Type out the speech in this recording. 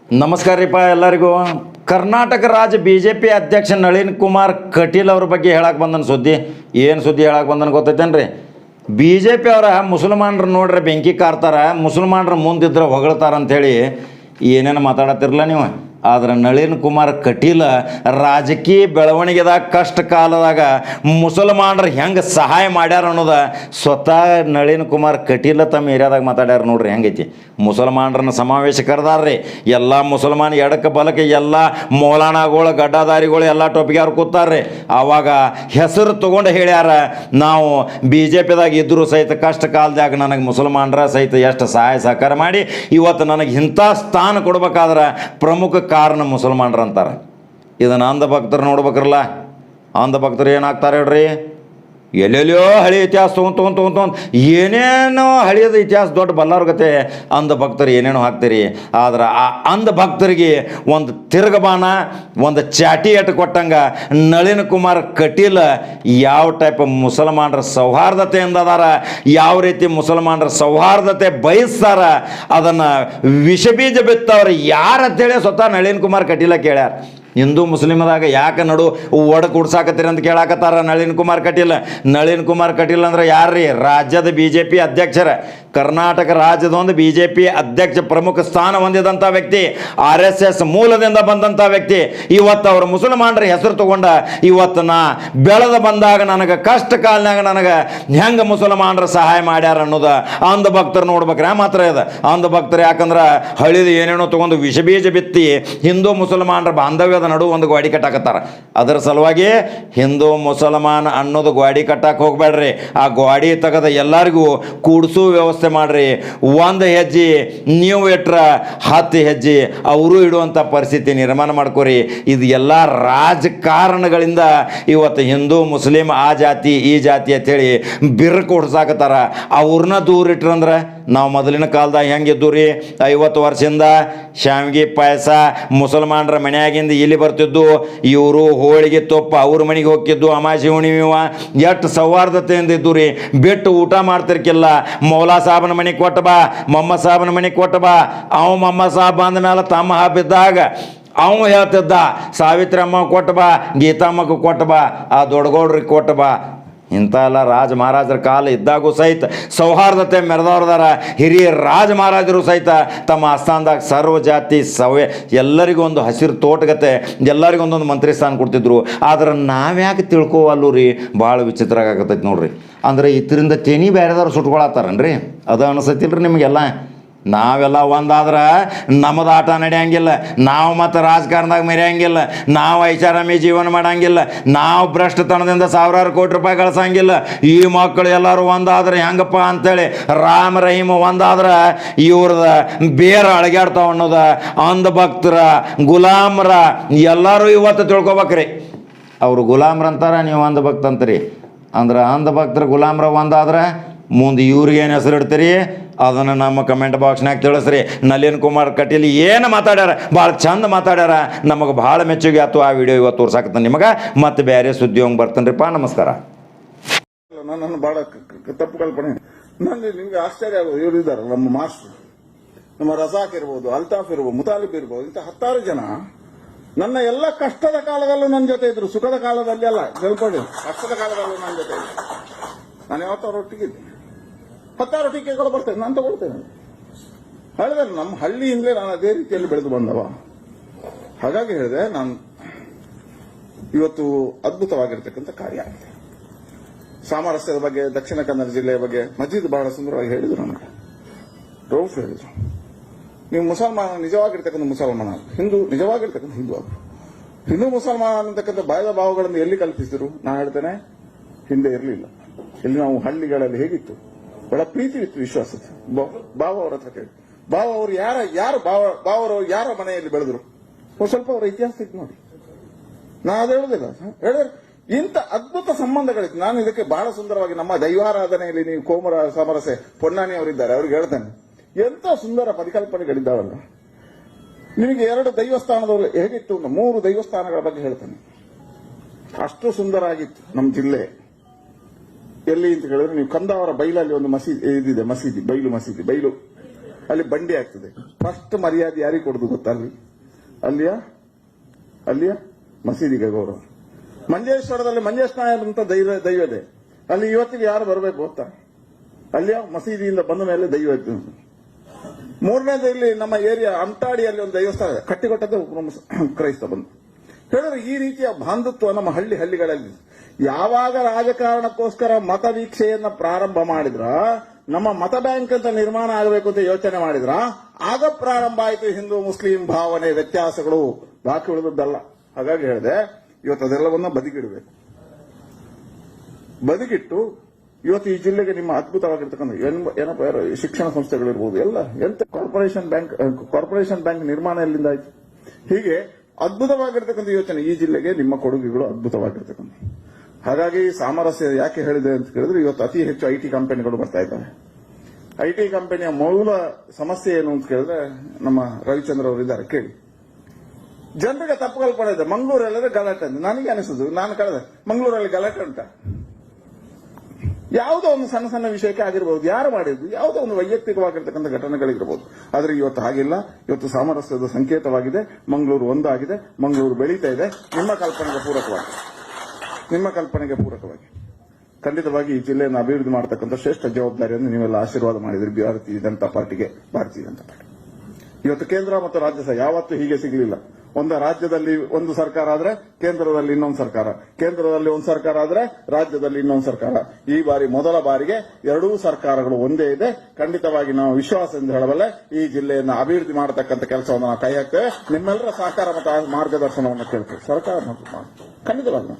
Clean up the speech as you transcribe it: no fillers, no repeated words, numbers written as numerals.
ನಮಸ್ಕಾರ ರೀಪ ಎಲ್ಲರಿಗೂ. ಕರ್ನಾಟಕ ರಾಜ್ಯ BJP ಅಧ್ಯಕ್ಷ ನಳಿನ್ ಕುಮಾರ್ ಕಟೀಲ್ ಅವ್ರ ಬಗ್ಗೆ ಹೇಳಕ್ಕೆ ಬಂದನ ಸುದ್ದಿ. ಏನು ಸುದ್ದಿ ಹೇಳಕ್ಕೆ ಬಂದನ ಗೊತ್ತೈತೇನ್ರಿ? BJP ಅವರ ಮುಸಲ್ಮಾನರು ನೋಡ್ರೆ ಬೆಂಕಿ ಕಾರ್ತಾರ, ಮುಸಲ್ಮಾನರು ಮುಂದಿದ್ರೆ ಹೊಗಳ್ತಾರ ಅಂಥೇಳಿ ಏನೇನು ಮಾತಾಡತ್ತಿರಲ್ಲ ನೀವು. ಆದ್ರೆ ನಳಿನ್ ಕುಮಾರ್ ಕಟೀಲ್ ರಾಜಕೀಯ ಬೆಳವಣಿಗೆದಾಗ ಕಷ್ಟ ಕಾಲದಾಗ ಮುಸಲ್ಮಾನರು ಹೆಂಗೆ ಸಹಾಯ ಮಾಡ್ಯಾರ ಅನ್ನೋದು ಸ್ವತಃ ನಳಿನ್ ಕುಮಾರ್ ಕಟೀಲ್ ತಮ್ಮ ಏರಿಯಾದಾಗ ಮಾತಾಡ್ಯಾರ. ನೋಡ್ರಿ ಹೆಂಗೈತಿ. ಮುಸಲ್ಮಾನರನ್ನ ಸಮಾವೇಶ ಕರೆದಾರ್ರಿ. ಎಲ್ಲ ಮುಸಲ್ಮಾನ ಎಡಕ್ಕೆ ಬಲಕ್ಕೆ ಎಲ್ಲ ಮೌಲಾನಾಗಳು ಗಡ್ಡಾದಾರಿಗಳು ಎಲ್ಲ ಟೊಪ್ಪಿಗೆ ಅವ್ರು ಕೂತಾರ್ರಿ. ಆವಾಗ ಹೆಸರು ತೊಗೊಂಡು ಹೇಳ್ಯಾರ, ನಾವು BJPದಾಗ ಇದ್ದರೂ ಸಹಿತ ಕಷ್ಟ ಕಾಲದಾಗ ನನಗೆ ಮುಸಲ್ಮಾನರ ಸಹಿತ ಎಷ್ಟು ಸಹಾಯ ಸಹಕಾರ ಮಾಡಿ ಇವತ್ತು ನನಗೆ ಇಂಥ ಸ್ಥಾನ ಕೊಡ್ಬೇಕಾದ್ರೆ ಪ್ರಮುಖ ಕಾರಣ ಮುಸಲ್ಮಾನರು ಅಂತಾರೆ. ಇದನ್ನು ಅಂಧ ಭಕ್ತರು ನೋಡ್ಬೇಕ್ರಲ್ಲ. ಅಂಧ ಭಕ್ತರು ಏನಾಗ್ತಾರೆ ಹೇಳ್ರಿ, ಎಲ್ಲೆಲ್ಲೋ ಹಳಿ ಇತಿಹಾಸ ತೊಗೊಂಡು ಏನೇನೋ ಹಳಿಯದ ಇತಿಹಾಸ ದೊಡ್ಡ ಬಲ್ಲಾರ್ಗತೆ ಅಂಧ ಭಕ್ತರು ಏನೇನೋ ಹಾಕ್ತೀರಿ. ಆದ್ರೆ ಆ ಅಂಧ ಭಕ್ತರಿಗೆ ಒಂದು ತಿರುಗಬಾಣ, ಒಂದು ಚಾಟಿ ಎಟ್ಟು ಕೊಟ್ಟಂಗೆ ನಳಿನ್ ಕುಮಾರ್ ಕಟೀಲ್ ಯಾವ ಟೈಪ್ ಮುಸಲ್ಮಾನರ ಸೌಹಾರ್ದತೆಯಿಂದ ಅದಾರ, ಯಾವ ರೀತಿ ಮುಸಲ್ಮಾನರ ಸೌಹಾರ್ದತೆ ಬಯಸ್ತಾರ, ಅದನ್ನು ವಿಷಬೀಜ ಬಿತ್ತವ್ರು ಯಾರು ಅಂತೇಳಿ ಸ್ವತಃ ನಳಿನ್ ಕುಮಾರ್ ಕಟೀಲ ಕೇಳ್ಯಾರ. ಹಿಂದೂ ಮುಸ್ಲಿಮದಾಗ ಯಾಕೆ ನಡು ಒಡ ಕೂಡ್ಸಾಕತ್ತೀರಿ ಅಂತ ಕೇಳಾಕತ್ತಾರ ನಳಿನ್ ಕುಮಾರ್ ಕಟೀಲ್. ನಳಿನ್ ಕುಮಾರ್ ಕಟೀಲ್ ಅಂದ್ರೆ ಯಾರ್ರೀ? ರಾಜ್ಯದ BJP ಅಧ್ಯಕ್ಷರ. ಕರ್ನಾಟಕ ರಾಜ್ಯದ ಒಂದು BJP ಅಧ್ಯಕ್ಷ ಪ್ರಮುಖ ಸ್ಥಾನ ಹೊಂದಿದಂಥ ವ್ಯಕ್ತಿ, RSS ಮೂಲದಿಂದ ಬಂದಂಥ ವ್ಯಕ್ತಿ. ಇವತ್ತು ಅವರು ಮುಸಲ್ಮಾನರ ಹೆಸರು ತಗೊಂಡ ಇವತ್ತು ನಾ ಬೆಳೆದ ಬಂದಾಗ ನನಗೆ ಕಷ್ಟ ಕಾಲನಾಗ ನನಗೆ ಹೆಂಗೆ ಮುಸಲ್ಮಾನರ ಸಹಾಯ ಮಾಡ್ಯಾರ ಅನ್ನೋದು ಅಂಧ ಭಕ್ತರು ನೋಡ್ಬೇಕ್ರೆ ಮಾತ್ರ ಇದೆ. ಅಂಧ ಭಕ್ತರು ಯಾಕಂದ್ರೆ ಹಳಿದು ಏನೇನೋ ತಗೊಂಡು ವಿಷಬೀಜ ಬಿತ್ತಿ ಹಿಂದೂ ಮುಸಲ್ಮಾನರ ಬಾಂಧವ್ಯದ ನಡು ಒಂದು ಗೋಡಿ ಕಟ್ಟಾಕತ್ತಾರ. ಅದರ ಸಲುವಾಗಿ ಹಿಂದೂ ಮುಸಲ್ಮಾನ ಅನ್ನೋದು ಗೋಡಿ ಕಟ್ಟಕ್ಕೆ ಹೋಗ್ಬೇಡ್ರಿ. ಆ ಗೋಡಿ ತೆಗೆದ ಎಲ್ಲರಿಗೂ ಕೂಡಿಸೋ ವ್ಯವಸ್ಥೆ ಮಾಡ್ರಿ. ಒಂದು ಹೆಜ್ಜೆ ನೀವು ಇಟ್ರ 10 ಹೆಜ್ಜೆ ಅವರು ಇಡುವಂಥ ಪರಿಸ್ಥಿತಿ ನಿರ್ಮಾಣ ಮಾಡ್ಕೋರಿ. ಇದು ಎಲ್ಲ ರಾಜಕಾರಣಗಳಿಂದ ಇವತ್ತು ಹಿಂದೂ ಮುಸ್ಲಿಂ ಆ ಜಾತಿ ಈ ಜಾತಿ ಅಂತೇಳಿ ಬಿರ್ಕು ಹೊಡ್ಸಾಕತ್ತಾರ. ಅವ್ರನ್ನ ದೂರ ಇಟ್ರಂದ್ರೆ ನಾವು ಮೊದಲಿನ ಕಾಲದಾಗ ಹೆಂಗಿದ್ದು ರೀ, 50 ವರ್ಷದಿಂದ ಶಾವಿಗೆ ಪಾಯಸ ಮುಸಲ್ಮಾನರ ಮನೆಯಾಗಿಂದ ಇಲ್ಲಿ ಬರ್ತಿದ್ದು, ಇವರು ಹೋಳಿಗೆ ತುಪ್ಪ ಅವ್ರ ಮನೆಗೆ ಹೋಗ್ತಿದ್ದು, ಅಮಾಸಿ ಹುಣ್ಣಿಮೆ ಎಷ್ಟು ಸೌಹಾರ್ದತೆಯಿಂದ ಇದ್ದು ರೀ. ಬಿಟ್ಟು ಊಟ ಮಾಡ್ತಿರ್ಕಿಲ್ಲ. ಮೌಲಾ ಸಾಹಬನ ಮನೆಗೆ ಕೊಟ್ಟ ಬಾ, ಮೊಹಮ್ಮದ್ ಸಾಹಬನ ಮನೆಗೆ ಕೊಟ್ಟ ಬಾ. ಅವ ಮೊಹಮ್ಮದ್ ಸಾಹಬ್ ಬಂದ ಮೇಲೆ ತಮ್ಮ ಹಬ್ಬಿದ್ದಾಗ ಅವ ಹೇಳ್ತಿದ್ದ, ಸಾವಿತ್ರಿ ಅಮ್ಮ ಕೊಟ್ಟ ಬಾ, ಗೀತಮ್ಮಕ್ಕೆ ಕೊಟ್ಟ ಬಾ, ಆ ದೊಡ್ಡಗೌಡ್ರಿಗೆ ಕೊಟ್ಟ ಬಾ. ಇಂಥ ಎಲ್ಲ ರಾಜ ಮಹಾರಾಜರ ಕಾಲ ಇದ್ದಾಗೂ ಸಹಿತ ಸೌಹಾರ್ದತೆ ಮೆರೆದವ್ರದಾರ. ಹಿರಿಯ ರಾಜ ಮಹಾರಾಜರು ಸಹಿತ ತಮ್ಮ ಆಸ್ಥಾನದಾಗ ಸರ್ವ ಜಾತಿ ಎಲ್ಲರಿಗೂ ಒಂದು ಹಸಿರು ತೋಟಗತೆ, ಎಲ್ಲರಿಗೂ ಒಂದೊಂದು ಮಂತ್ರಿ ಸ್ಥಾನ ಕೊಡ್ತಿದ್ರು. ಆದ್ರೆ ನಾವ್ಯಾಕೆ ತಿಳ್ಕೋವಲ್ಲೂ ರೀ, ಭಾಳ ವಿಚಿತ್ರ ಆಗತ್ತೈತಿ ನೋಡ್ರಿ. ಅಂದ್ರೆ ಇದರಿಂದ ತೆನಿ ಬೇರೆದವ್ರು ಸುಟ್ಕೊಳತ್ತಾರನ್ರಿ, ಅದು ಅನಿಸತ್ತಿಲ್ರಿ ನಿಮಗೆಲ್ಲ. ನಾವೆಲ್ಲ ಒಂದಾದ್ರೆ ನಮ್ಮದು ಆಟ ನಡೆಯಂಗಿಲ್ಲ, ನಾವು ಮತ್ತು ರಾಜಕಾರಣದಾಗ ಮೆರೆಯಂಗಿಲ್ಲ, ನಾವು ಐಷಾರಾಮಿ ಜೀವನ ಮಾಡಂಗಿಲ್ಲ, ನಾವು ಭ್ರಷ್ಟತನದಿಂದ ಸಾವಿರಾರು ಕೋಟಿ ರೂಪಾಯಿ ಗಳಿಸಂಗಿಲ್ಲ. ಈ ಮಕ್ಕಳು ಎಲ್ಲರೂ ಒಂದಾದ್ರೆ ಹೆಂಗಪ್ಪ ಅಂಥೇಳಿ ರಾಮ ರಹೀಮ್ ಒಂದಾದ್ರೆ ಇವ್ರದ ಬೇರೆ ಅಳಗ್ಯಾಡ್ತಾವ ಅನ್ನೋದ ಅಂಧ ಭಕ್ತರ ಗುಲಾಮರ ಎಲ್ಲರೂ ಇವತ್ತು ತಿಳ್ಕೊಬೇಕ್ರಿ. ಅವರು ಗುಲಾಮ್ರ ಅಂತಾರ, ನೀವು ಅಂಧ ಭಕ್ತ ಅಂತೀರಿ. ಅಂದ್ರೆ ಅಂಧ ಭಕ್ತರ ಗುಲಾಮ್ರ ಒಂದಾದ್ರೆ ಮುಂದೆ ಇವ್ರಿಗೆ ಏನು ಹೆಸರು ಇಡ್ತೀರಿ ಅದನ್ನು ನಮ್ಮ ಕಮೆಂಟ್ ಬಾಕ್ಸ್ನಾಗ ತಿಳಿಸ್ರಿ. ನಳಿನ್ ಕುಮಾರ್ ಕಟೀಲ್ ಏನು ಮಾತಾಡ್ಯಾರ, ಭಾಳ ಚಂದ ಮಾತಾಡ್ಯಾರ, ನಮಗೆ ಭಾಳ ಮೆಚ್ಚುಗೆ ಆಯ್ತು. ಆ ವಿಡಿಯೋ ಇವತ್ತು ತೋರ್ಸಾಕತ್ತಾನೆ ನಿಮಗೆ. ಮತ್ತೆ ಬೇರೆ ಸುದ್ದಿ ಹೋಗಿ ಬರ್ತಾನೆ ರೀಪ್ಪ. ನಮಸ್ಕಾರ. ನನ್ನ ಭಾಳ ತಪ್ಪು ಕಲ್ಪನೆ. ನನಗೆ ನಿಮ್ಗೆ ಆಶ್ಚರ್ಯ ಆಗೋದು, ಇವರು ಇದ್ದಾರೆ ನಮ್ಮ ಮಾಸ್ಟರ್, ನಮ್ಮ ರಜಾಕ್ ಇರ್ಬೋದು, ಅಲ್ತಾಫ್ ಇರ್ಬೋದು, ಮುತಾಲಿಬ್ ಇರ್ಬೋದು, ಇಂಥ 10 ಜನ ನನ್ನ ಎಲ್ಲ ಕಷ್ಟದ ಕಾಲದಲ್ಲೂ ನನ್ನ ಜೊತೆ ಇದ್ರು. ಸುಖದ ಕಾಲದಲ್ಲಿ ಅಲ್ಲ, ತಿಳ್ಕೊಳ್ಳಿ, ಕಷ್ಟದ ಕಾಲದಲ್ಲೂ ನನ್ನ ಜೊತೆ ಇದ್ರು. ನಾನು ಯಾವತ್ತಾರು ಒಟ್ಟಿಗಿದ್ದೆ. 10 ಟೀಕೆಗಳು ಬರ್ತೇನೆ, ನಾನು ತಗೊಳ್ತೇನೆ. ಹೇಳಿದೆ ನಮ್ಮ ಹಳ್ಳಿಯಿಂದಲೇ ನಾನು ಅದೇ ರೀತಿಯಲ್ಲಿ ಬೆಳೆದು ಬಂದವ. ಹಾಗಾಗಿ ಹೇಳಿದೆ, ನಾನು ಇವತ್ತು ಅದ್ಭುತವಾಗಿರ್ತಕ್ಕಂಥ ಕಾರ್ಯ ಆಗಿದೆ. ಸಾಮರಸ್ಯದ ಬಗ್ಗೆ, ದಕ್ಷಿಣ ಕನ್ನಡ ಜಿಲ್ಲೆಯ ಬಗ್ಗೆ ಮಜೀದ್ ಬಹಳ ಸುಂದರವಾಗಿ ಹೇಳಿದ್ರು. ನನಗೆ ರೌಫ್ ಹೇಳಿದ್ರು, ನೀವು ಮುಸಲ್ಮಾನ ನಿಜವಾಗಿರ್ತಕ್ಕಂಥ ಮುಸಲ್ಮಾನ, ಹಿಂದೂ ನಿಜವಾಗಿರ್ತಕ್ಕಂಥ ಹಿಂದೂ ಅವರು. ಹಿಂದೂ ಮುಸಲ್ಮಾನ ಅನ್ನತಕ್ಕಂಥ ಬಾಯದ ಭಾವಗಳನ್ನು ಎಲ್ಲಿ ಕಲ್ಪಿಸಿದ್ರು? ನಾನು ಹೇಳ್ತೇನೆ, ಹಿಂದೆ ಇರಲಿಲ್ಲ. ಇಲ್ಲಿ ನಾವು ಹಳ್ಳಿಗಳಲ್ಲಿ ಹೇಗಿತ್ತು, ಬಹಳ ಪ್ರೀತಿ ಇತ್ತು, ವಿಶ್ವಾಸ ಇತ್ತು. ಬಾವ ಅವ್ರ ಹತ್ರ ಕೇಳಿ, ಬಾವ ಅವರು ಯಾರು ಬಾವರು ಯಾರ ಮನೆಯಲ್ಲಿ ಬೆಳೆದ್ರು ಸ್ವಲ್ಪ ಅವರ ಇತಿಹಾಸ ಇತ್ತು ನೋಡಿ. ನಾನು ಅದು ಹೇಳುದಿಲ್ಲ, ಹೇಳಿದ್ರೆ ಇಂಥ ಅದ್ಭುತ ಸಂಬಂಧಗಳಿತ್ತು. ನಾನು ಇದಕ್ಕೆ ಬಹಳ ಸುಂದರವಾಗಿ ನಮ್ಮ ದೈವಾರಾಧನೆಯಲ್ಲಿ ನೀವು ಕೋಮರ ಸಾಮರಸ್ಯ ಪೊನ್ನಾನಿ ಅವರಿದ್ದಾರೆ, ಅವ್ರಿಗೆ ಹೇಳ್ತೇನೆ, ಎಂತ ಸುಂದರ ಪರಿಕಲ್ಪನೆಗಳಿದ್ದಾವಲ್ಲ. ನಿಮಗೆ 2 ದೈವಸ್ಥಾನದವರು ಹೇಗಿತ್ತು, 3 ದೈವಸ್ಥಾನಗಳ ಬಗ್ಗೆ ಹೇಳ್ತೇನೆ. ಅಷ್ಟು ಸುಂದರ ಆಗಿತ್ತು ನಮ್ಮ ಜಿಲ್ಲೆ. ಎಲ್ಲಿ ಅಂತ ಹೇಳಿದ್ರೆ, ನೀವು ಕಂದಾವರ ಬೈಲಲ್ಲಿ ಒಂದು ಮಸೀದಿ ಇದಿದೆ, ಮಸೀದಿ, ಬೈಲು ಮಸೀದಿ, ಬೈಲು ಅಲ್ಲಿ ಬಂಡಿ ಆಗ್ತದೆ. ಫಸ್ಟ್ ಮರ್ಯಾದೆ ಯಾರಿಗೆ ಕೊಡುದು ಗೊತ್ತಾ? ಅಲ್ಲಿಯ ಮಸೀದಿಗೆ ಗೌರವ. ಮಂಜೇಶ್ವರದಲ್ಲಿ ಮಂಜೇಶ್ನಾಯರ್ ಅಂತ ದೈವ ಇದೆ. ಅಲ್ಲಿ ಇವತ್ತಿಗೆ ಯಾರು ಬರಬೇಕು ಗೊತ್ತಾ? ಅಲ್ಲಿಯ ಮಸೀದಿಯಿಂದ ಬಂದ ಮೇಲೆ ದೈವ ಇತ್ತು. ಮೂರನೇದಲ್ಲಿ ನಮ್ಮ ಏರಿಯಾ ಅಂತಾಡಿಯಲ್ಲಿ ಒಂದು ದೇವಸ್ಥಾನ ಕಟ್ಟಿಕೊಟ್ಟದ್ದು ಕ್ರೈಸ್ತ ಬಂದು ಹೇಳಿದ್ರೆ ಈ ರೀತಿಯ ಬಾಂಧುತ್ವ ನಮ್ಮ ಹಳ್ಳಿಗಳಲ್ಲಿ ಯಾವಾಗ ರಾಜಕಾರಣಕ್ಕೋಸ್ಕರ ಮತ ವೀಕ್ಷೆಯನ್ನ ಪ್ರಾರಂಭ ಮಾಡಿದ್ರ, ನಮ್ಮ ಮತ ಬ್ಯಾಂಕ್ ಅಂತ ನಿರ್ಮಾಣ ಆಗಬೇಕು ಅಂತ ಯೋಚನೆ ಮಾಡಿದ್ರ, ಆಗ ಪ್ರಾರಂಭ ಆಯಿತು ಹಿಂದೂ ಮುಸ್ಲಿಂ ಭಾವನೆ ವ್ಯತ್ಯಾಸಗಳು, ಬಾಕಿ ಉಳಿದದ್ದಲ್ಲ. ಹಾಗಾಗಿ ಹೇಳಿದೆ ಇವತ್ತು ಅದೆಲ್ಲವನ್ನ ಬದಿಗಿಟ್ಟು ಇವತ್ತು ಈ ಜಿಲ್ಲೆಗೆ ನಿಮ್ಮ ಅದ್ಭುತವಾಗಿರ್ತಕ್ಕಂಥ ಏನಪ್ಪ ಶಿಕ್ಷಣ ಸಂಸ್ಥೆಗಳಿರ್ಬೋದು, ಎಲ್ಲ ಎಂತ ಕಾರ್ಪೊರೇಷನ್ ಬ್ಯಾಂಕ್ ನಿರ್ಮಾಣ ಎಲ್ಲಿಂದ ಆಯ್ತು. ಹೀಗೆ ಅದ್ಭುತವಾಗಿರ್ತಕ್ಕಂಥ ಯೋಚನೆ ಈ ಜಿಲ್ಲೆಗೆ ನಿಮ್ಮ ಕೊಡುಗೆಗಳು ಅದ್ಭುತವಾಗಿರ್ತಕ್ಕಂಥ. ಹಾಗಾಗಿ ಸಾಮರಸ್ಯ ಯಾಕೆ ಹೇಳಿದೆ ಅಂತ ಕೇಳಿದ್ರೆ, ಇವತ್ತು ಅತಿ ಹೆಚ್ಚು ಐಟಿ ಕಂಪನಿಗಳು ಬರ್ತಾ ಇದ್ದಾವೆ. ಐಟಿ ಕಂಪನಿಯ ಮೂಲ ಸಮಸ್ಯೆ ಏನು ಅಂತ ಕೇಳಿದ್ರೆ, ನಮ್ಮ ರವಿಚಂದ್ರ ಅವರು ಇದ್ದಾರೆ ಕೇಳಿ. ಜನರಿಗೆ ತಪ್ಪು ಕಲ್ಪನೆ ಇದೆ, ಮಂಗಳೂರಲ್ಲದೆ ಗಲಾಟೆ ಅಂತ. ನನಗೆ ಅನಿಸುದು, ನಾನು ಕಳೆದ ಮಂಗಳೂರಲ್ಲಿ ಗಲಾಟೆ ಉಂಟ? ಯಾವುದೋ ಒಂದು ಸಣ್ಣ ಸಣ್ಣ ವಿಷಯಕ್ಕೆ ಆಗಿರಬಹುದು, ಯಾರು ಮಾಡಿದ್ದು, ಯಾವುದೋ ಒಂದು ವೈಯಕ್ತಿಕವಾಗಿರ್ತಕ್ಕಂಥ ಘಟನೆಗಳಿರಬಹುದು. ಆದ್ರೆ ಇವತ್ತು ಹಾಗಿಲ್ಲ. ಇವತ್ತು ಸಾಮರಸ್ಯದ ಸಂಕೇತವಾಗಿದೆ. ಮಂಗಳೂರು ಒಂದಾಗಿದೆ, ಮಂಗಳೂರು ಬೆಳೀತಾ ಇದೆ. ನಿಮ್ಮ ಕಲ್ಪನೆಗೆ ಪೂರಕವಾಗಿ ಖಂಡಿತವಾಗಿ ಈ ಜಿಲ್ಲೆಯನ್ನು ಅಭಿವೃದ್ಧಿ ಮಾಡತಕ್ಕಂಥ ಶ್ರೇಷ್ಠ ಜವಾಬ್ದಾರಿಯನ್ನು ನೀವೆಲ್ಲ ಆಶೀರ್ವಾದ ಮಾಡಿದ್ರಿ ಭಾರತೀಯ ಜನತಾ ಪಾರ್ಟಿ. ಇವತ್ತು ಕೇಂದ್ರ ಮತ್ತು ರಾಜ್ಯ ಸಹ ಯಾವತ್ತೂ ಹೀಗೆ ಸಿಗಲಿಲ್ಲ. ಒಂದು ರಾಜ್ಯದಲ್ಲಿ ಒಂದು ಸರ್ಕಾರ ಆದ್ರೆ ಕೇಂದ್ರದಲ್ಲಿ ಇನ್ನೊಂದು ಸರ್ಕಾರ, ಕೇಂದ್ರದಲ್ಲಿ ಒಂದು ಸರ್ಕಾರ ಆದ್ರೆ ರಾಜ್ಯದಲ್ಲಿ ಇನ್ನೊಂದು ಸರ್ಕಾರ. ಈ ಬಾರಿ ಮೊದಲ ಬಾರಿಗೆ ಎರಡೂ ಸರ್ಕಾರಗಳು ಒಂದೇ ಇದೆ. ಖಂಡಿತವಾಗಿ ನಾವು ವಿಶ್ವಾಸದಿಂದ ಹೇಳಬಲ್ಲೆ, ಈ ಜಿಲ್ಲೆಯನ್ನು ಅಭಿವೃದ್ಧಿ ಮಾಡತಕ್ಕಂಥ ಕೆಲಸವನ್ನು ನಾವು ಕೈ ಹಾಕ್ತೇವೆ. ನಿಮ್ಮೆಲ್ಲರ ಸಹಕಾರ ಮತ್ತು ಮಾರ್ಗದರ್ಶನವನ್ನು ಕೇಳ್ತೇವೆ. ಸರ್ಕಾರ ಖಂಡಿತವಾಗಿ